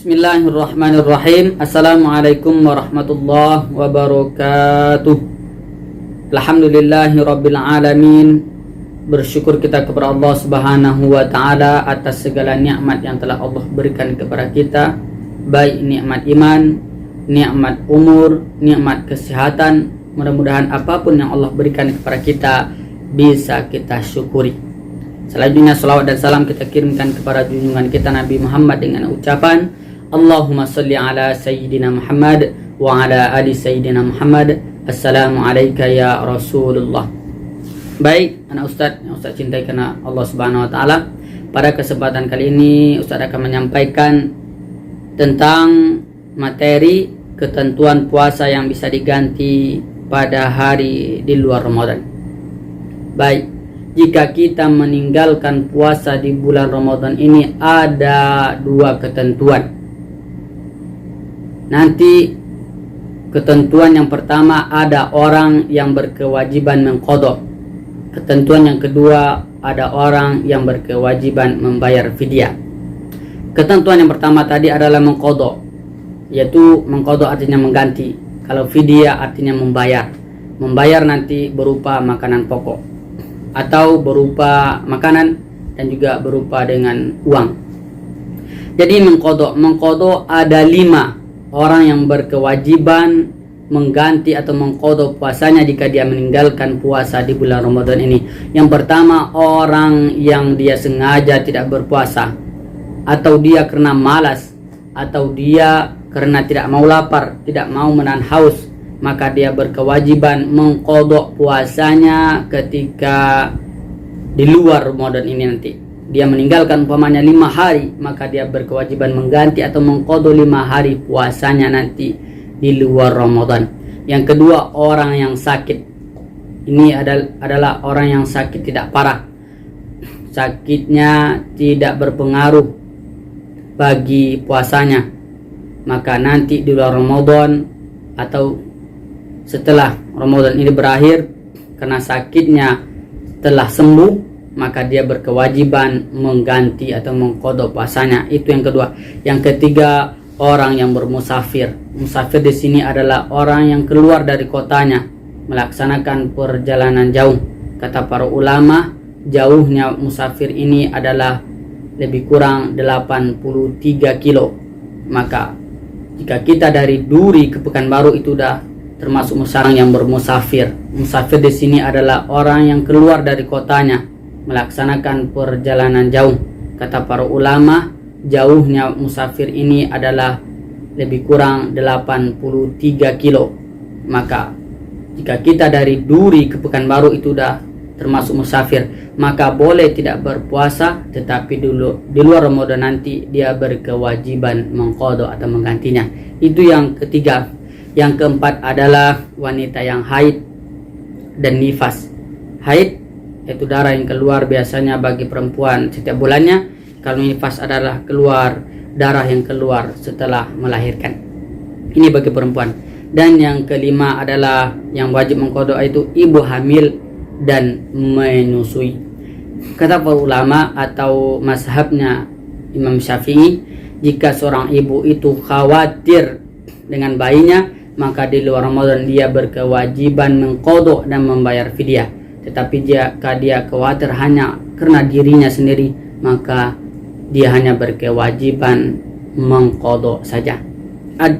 Bismillahirrahmanirrahim. Assalamualaikum warahmatullahi wabarakatuh. Alhamdulillahirabbil alamin. Bersyukur kita kepada Allah Subhanahu wa taala atas segala nikmat yang telah Allah berikan kepada kita, baik nikmat iman, nikmat umur, nikmat kesehatan. Mudah-mudahan apapun yang Allah berikan kepada kita bisa kita syukuri. Selanjutnya salawat dan salam kita kirimkan kepada junjungan kita Nabi Muhammad dengan ucapan Allahumma salli ala Sayyidina Muhammad wa ala ali Sayyidina Muhammad. Assalamualaikum ya Rasulullah. Baik, anak Ustaz yang Ustaz cintai karena Allah Subhanahu wa taala. Pada kesempatan kali ini Ustaz akan menyampaikan tentang materi ketentuan puasa yang bisa diganti pada hari di luar Ramadan. Baik, jika kita meninggalkan puasa di bulan Ramadan ini ada dua ketentuan. Nanti ketentuan yang pertama ada orang yang berkewajiban mengqadha. Ketentuan yang kedua ada orang yang berkewajiban membayar fidyah. Ketentuan yang pertama tadi adalah mengqadha, yaitu mengqadha artinya mengganti. Kalau fidyah artinya membayar. Membayar nanti berupa makanan pokok atau berupa makanan dan juga berupa dengan uang. Jadi mengqadha ada 5 orang yang berkewajiban mengganti atau mengqadha puasanya jika dia meninggalkan puasa di bulan Ramadan ini. Yang pertama, orang yang dia sengaja tidak berpuasa, atau dia karena malas, atau dia karena tidak mau lapar, tidak mau menahan haus, maka dia berkewajiban mengqadha puasanya ketika di luar Ramadan ini nanti. Dia meninggalkan umpamanya 5 hari, maka dia berkewajiban mengganti atau mengqadha 5 hari puasanya nanti di luar Ramadan. Yang kedua, orang yang sakit. Ini adalah orang yang sakit tidak parah. Sakitnya tidak berpengaruh bagi puasanya, maka nanti di luar Ramadan atau setelah Ramadan ini berakhir, karena sakitnya telah sembuh, maka dia berkewajiban mengganti atau mengqadha puasanya. Itu yang kedua. Yang ketiga, orang yang bermusafir. Musafir di sini adalah orang yang keluar dari kotanya melaksanakan perjalanan jauh. Kata para ulama, jauhnya musafir ini adalah lebih kurang 83 kilo. Maka jika kita dari Duri ke Pekanbaru itu sudah termasuk orang yang bermusafir. Musafir di sini adalah orang yang keluar dari kotanya melaksanakan perjalanan jauh. Kata para ulama, jauhnya musafir ini adalah lebih kurang 83 kilo. Maka jika kita dari Duri ke Pekanbaru itu sudah termasuk musafir, maka boleh tidak berpuasa, tetapi dulu di luar Ramadan nanti dia berkewajiban mengqadha atau menggantinya. Itu yang ketiga. Yang keempat adalah wanita yang haid dan nifas. Haid yaitu darah yang keluar biasanya bagi perempuan setiap bulannya. Kalau nifas adalah darah yang keluar setelah melahirkan. Ini bagi perempuan. Dan yang kelima adalah yang wajib mengqadha itu ibu hamil dan menyusui. Kata para ulama atau mazhabnya Imam Syafi'i, jika seorang ibu itu khawatir dengan bayinya, maka di luar Ramadan dia berkewajiban mengqadha dan membayar fidyah. Tetapi jika dia khawatir hanya karena dirinya sendiri, maka dia hanya berkewajiban mengqadha saja.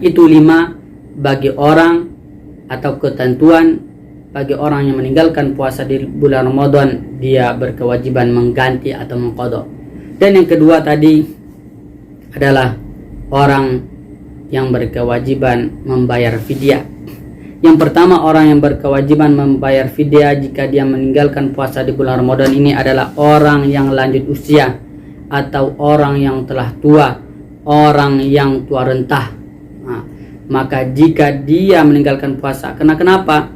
Itu 5 bagi orang atau ketentuan bagi orang yang meninggalkan puasa di bulan Ramadan, dia berkewajiban mengganti atau mengqadha. Dan yang kedua tadi adalah orang yang berkewajiban membayar fidyah. Yang pertama, orang yang berkewajiban membayar fidyah jika dia meninggalkan puasa di bulan Ramadan ini adalah orang yang lanjut usia atau orang yang telah tua, orang yang tua rentah. Maka jika dia meninggalkan puasa, kenapa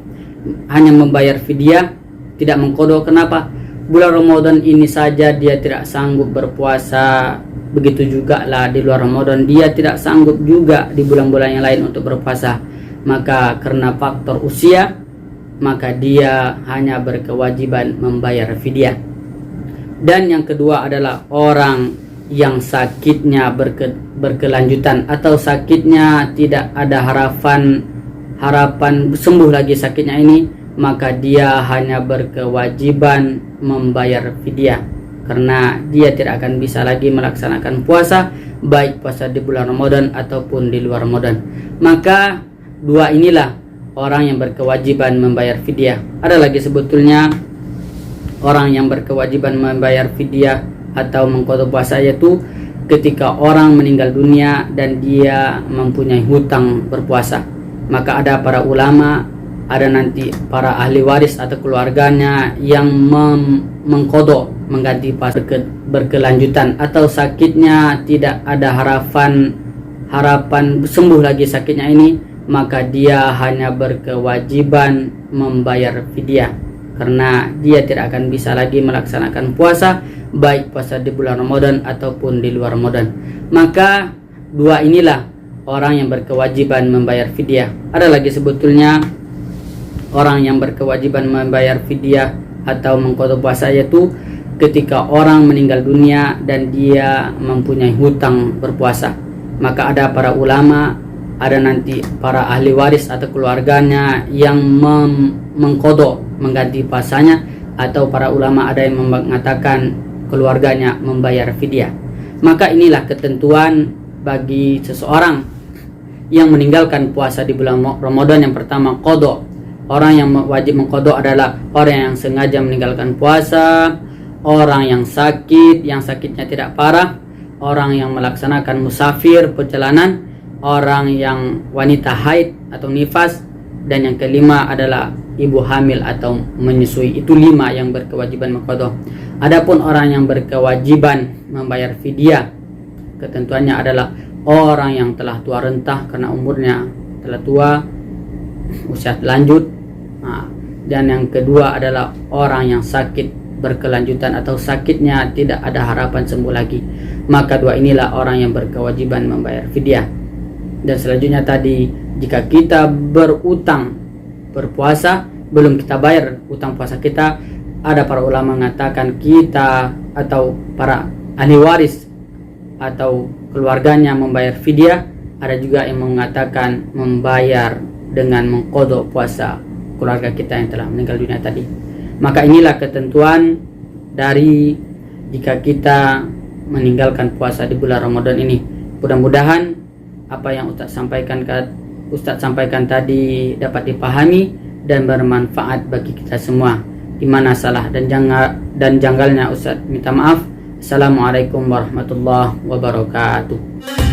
hanya membayar fidyah, tidak mengqadha? Kenapa? Bulan Ramadan ini saja dia tidak sanggup berpuasa, begitu juga lah di luar Ramadan dia tidak sanggup juga di bulan-bulan yang lain untuk berpuasa. Maka karena faktor usia, maka dia hanya berkewajiban membayar fidyah. Dan yang kedua adalah orang yang sakitnya berkelanjutan atau sakitnya tidak ada harapan sembuh lagi sakitnya ini, maka dia hanya berkewajiban membayar fidyah, karena dia tidak akan bisa lagi melaksanakan puasa, baik puasa di bulan Ramadan ataupun di luar Ramadan. Maka dua inilah orang yang berkewajiban membayar fidyah. Ada lagi sebetulnya orang yang berkewajiban membayar fidyah atau mengqadha puasa, yaitu ketika orang meninggal dunia dan dia mempunyai hutang berpuasa. Maka ada para ulama, ada nanti para ahli waris atau keluarganya yang mengqadha, mengganti puasa berkelanjutan atau sakitnya tidak ada harapan sembuh lagi sakitnya ini, maka dia hanya berkewajiban membayar fidyah, karena dia tidak akan bisa lagi melaksanakan puasa, baik puasa di bulan Ramadan ataupun di luar Ramadan. Maka dua inilah orang yang berkewajiban membayar fidyah. Ada lagi sebetulnya orang yang berkewajiban membayar fidyah atau mengqadha puasa, yaitu ketika orang meninggal dunia dan dia mempunyai hutang berpuasa. Maka ada para ulama, ada nanti para ahli waris atau keluarganya yang mengqadha, mengganti puasanya, atau para ulama ada yang mengatakan keluarganya membayar fidyah. Maka inilah ketentuan bagi seseorang yang meninggalkan puasa di bulan Ramadan. Yang pertama, qadha. Orang yang wajib mengqadha adalah orang yang sengaja meninggalkan puasa, orang yang sakit, yang sakitnya tidak parah, orang yang melaksanakan musafir perjalanan, orang yang wanita haid atau nifas, dan yang kelima adalah ibu hamil atau menyusui. Itu 5 yang berkewajiban mengqadha. Adapun orang yang berkewajiban membayar fidyah, ketentuannya adalah orang yang telah tua renta karena umurnya telah tua, usia lanjut. Dan yang kedua adalah orang yang sakit berkelanjutan atau sakitnya tidak ada harapan sembuh lagi. Maka dua inilah orang yang berkewajiban membayar fidyah. Dan selanjutnya tadi, jika kita berutang berpuasa, belum kita bayar utang puasa kita, ada para ulama mengatakan kita atau para ahli waris atau keluarganya membayar fidyah. Ada juga yang mengatakan membayar dengan mengqadha puasa keluarga kita yang telah meninggal dunia tadi. Maka inilah ketentuan dari jika kita meninggalkan puasa di bulan Ramadan ini. Mudah-mudahan apa yang Ustaz sampaikan tadi dapat dipahami dan bermanfaat bagi kita semua. Di mana salah dan janggalnya Ustaz minta maaf. Assalamualaikum warahmatullahi wabarakatuh.